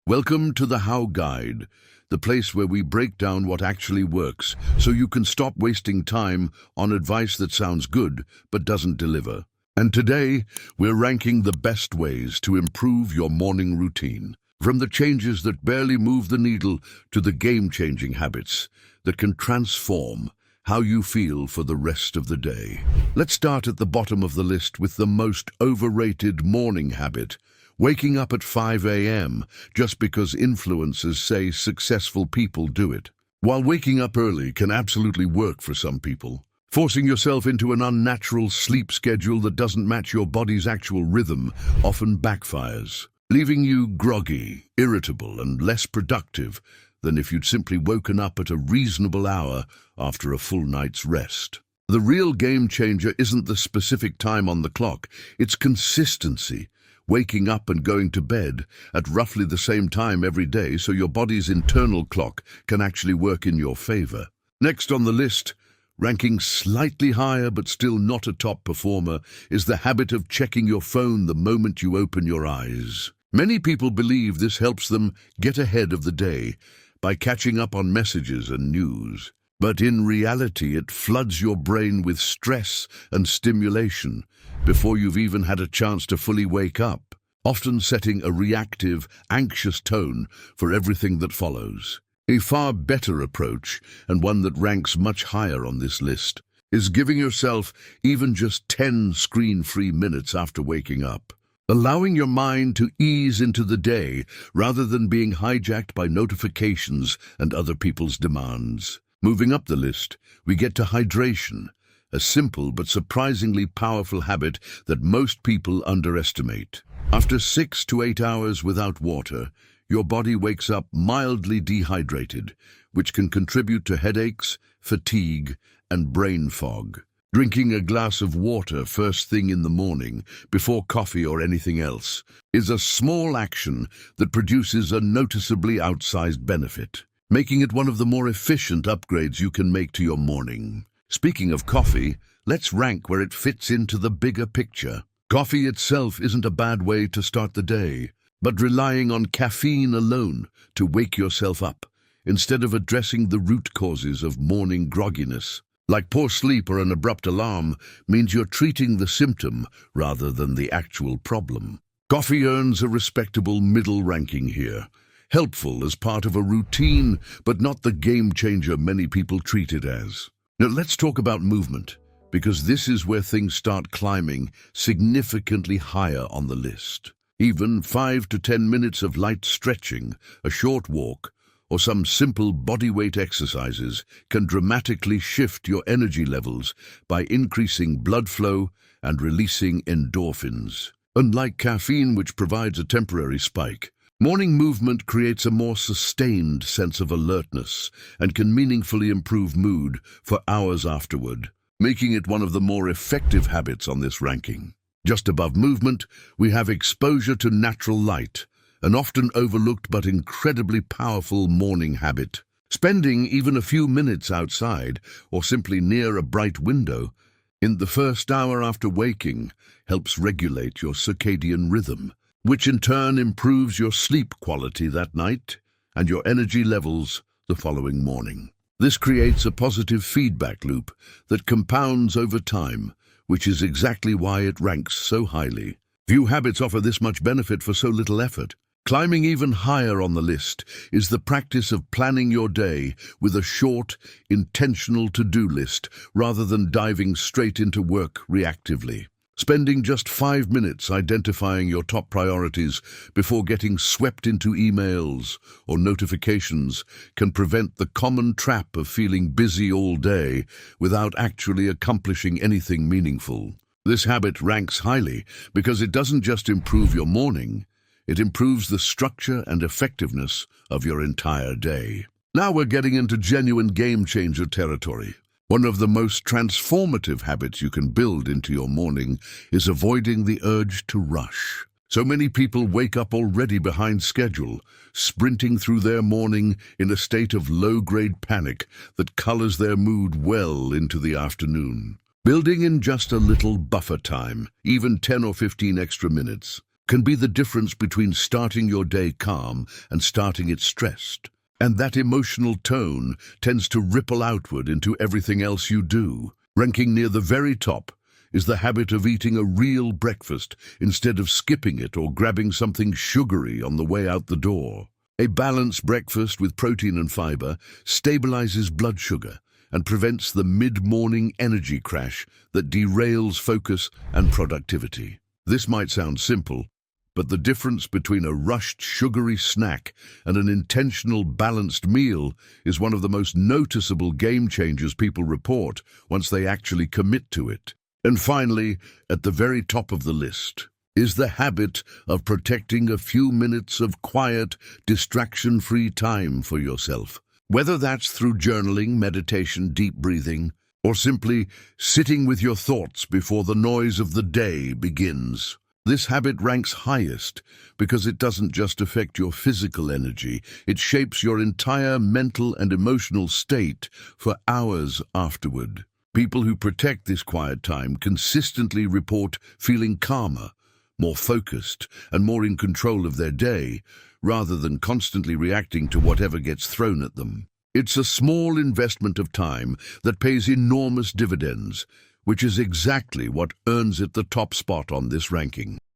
Welcome to the How Guide, the place where we break down what actually works so you can stop wasting time on advice that sounds good but doesn't deliver. And today, we're ranking the best ways to improve your morning routine. From the changes that barely move the needle to the game-changing habits that can transform how you feel for the rest of the day. Let's start at the bottom of the list with the most overrated morning habit: waking up at 5 a.m. just because influencers say successful people do it. While waking up early can absolutely work for some people, forcing yourself into an unnatural sleep schedule that doesn't match your body's actual rhythm often backfires, leaving you groggy, irritable, and less productive than if you'd simply woken up at a reasonable hour after a full night's rest. The real game changer isn't the specific time on the clock, it's consistency. Waking up and going to bed at roughly the same time every day so your body's internal clock can actually work in your favor. Next on the list, ranking slightly higher but still not a top performer, is the habit of checking your phone the moment you open your eyes. Many people believe this helps them get ahead of the day by catching up on messages and news. But in reality, it floods your brain with stress and stimulation before you've even had a chance to fully wake up, often setting a reactive, anxious tone for everything that follows. A far better approach, and one that ranks much higher on this list, is giving yourself even just 10 screen-free minutes after waking up, allowing your mind to ease into the day rather than being hijacked by notifications and other people's demands. Moving up the list, we get to hydration, a simple but surprisingly powerful habit that most people underestimate. After 6 to 8 hours without water, your body wakes up mildly dehydrated, which can contribute to headaches, fatigue, and brain fog. Drinking a glass of water first thing in the morning, before coffee or anything else, is a small action that produces a noticeably outsized benefit, making it one of the more efficient upgrades you can make to your morning. Speaking of coffee, let's rank where it fits into the bigger picture. Coffee itself isn't a bad way to start the day, but relying on caffeine alone to wake yourself up, instead of addressing the root causes of morning grogginess, like poor sleep or an abrupt alarm, means you're treating the symptom rather than the actual problem. Coffee earns a respectable middle ranking here, helpful as part of a routine, but not the game changer many people treat it as. Now let's talk about movement, because this is where things start climbing significantly higher on the list. Even 5 to 10 minutes of light stretching, a short walk, or some simple bodyweight exercises can dramatically shift your energy levels by increasing blood flow and releasing endorphins. Unlike caffeine, which provides a temporary spike, morning movement creates a more sustained sense of alertness and can meaningfully improve mood for hours afterward, making it one of the more effective habits on this ranking. Just above movement, we have exposure to natural light, an often overlooked but incredibly powerful morning habit. Spending even a few minutes outside or simply near a bright window in the first hour after waking helps regulate your circadian rhythm, which in turn improves your sleep quality that night and your energy levels the following morning. This creates a positive feedback loop that compounds over time, which is exactly why it ranks so highly. Few habits offer this much benefit for so little effort. Climbing even higher on the list is the practice of planning your day with a short, intentional to-do list rather than diving straight into work reactively. Spending just 5 minutes identifying your top priorities before getting swept into emails or notifications can prevent the common trap of feeling busy all day without actually accomplishing anything meaningful. This habit ranks highly because it doesn't just improve your morning, it improves the structure and effectiveness of your entire day. Now we're getting into genuine game-changer territory. One of the most transformative habits you can build into your morning is avoiding the urge to rush. So many people wake up already behind schedule, sprinting through their morning in a state of low-grade panic that colors their mood well into the afternoon. Building in just a little buffer time, even 10 or 15 extra minutes, can be the difference between starting your day calm and starting it stressed. And that emotional tone tends to ripple outward into everything else you do. Ranking near the very top is the habit of eating a real breakfast instead of skipping it or grabbing something sugary on the way out the door. A balanced breakfast with protein and fiber stabilizes blood sugar and prevents the mid-morning energy crash that derails focus and productivity. This might sound simple, but the difference between a rushed sugary snack and an intentional balanced meal is one of the most noticeable game changers people report once they actually commit to it. And finally, at the very top of the list, is the habit of protecting a few minutes of quiet, distraction-free time for yourself. Whether that's through journaling, meditation, deep breathing, or simply sitting with your thoughts before the noise of the day begins. This habit ranks highest because it doesn't just affect your physical energy, it shapes your entire mental and emotional state for hours afterward. People who protect this quiet time consistently report feeling calmer, more focused, and more in control of their day, rather than constantly reacting to whatever gets thrown at them. It's a small investment of time that pays enormous dividends, which is exactly what earns it the top spot on this ranking.